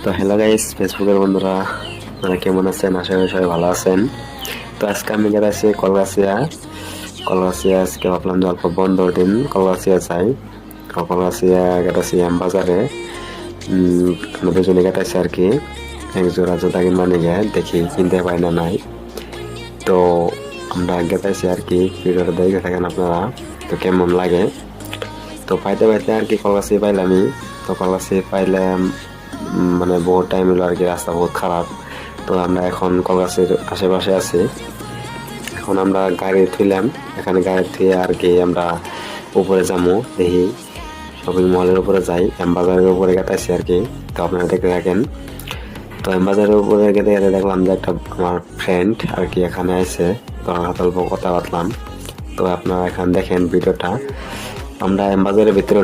তো hello guys, ফেসবুকের বন্ধুরা, আপনারা কেমন আছেন? আশা করি সবাই ভালো আছেন। তো আজকে আমি গেছি কলগাছিয়া আজকে ভাবলাম যে অল্প বন্ধর দিন কলগাছিয়া যাই। কলগাছিয়া গেটাছি বাজারে, আমরা দুজনে গেটাছি আর কি। এক জোড়া জুতা কিনবা নিয়ে দেখি কিনতে পাই না নাই। তো আমরা গেটাছি আর কি, ভিডিওটা দেখতে থাকেন আপনারা, তো কেমন লাগে। তো পাইতে পাইতে আর কি কলগাছিয়া পাইলামই। তো কলগাছিয়া পাইলাম, মানে বহুত টাইম হলো আর কি, রাস্তা বহুত খারাপ। তো আমরা এখন কলগাছির আশেপাশে আছি। এখন আমরা গাড়ি থুইলাম, এখানে গাড়ি থুয়ে আর কি আমরা উপরে যাবো, দেখি শপিং মলের উপরে যাই। বাজারের উপরে গেতাছি আর কি, তো আপনারা দেখতে থাকেন। তো বাজারের উপরে গেতে গেতে দেখলাম যে একটা আমার ফ্রেন্ড আর কি এখানে আছে, তো অল্প কথা বাতলাম। তো আপনারা এখানে দেখেন ভিডিওটা। আমরা বাজারের ভিতরে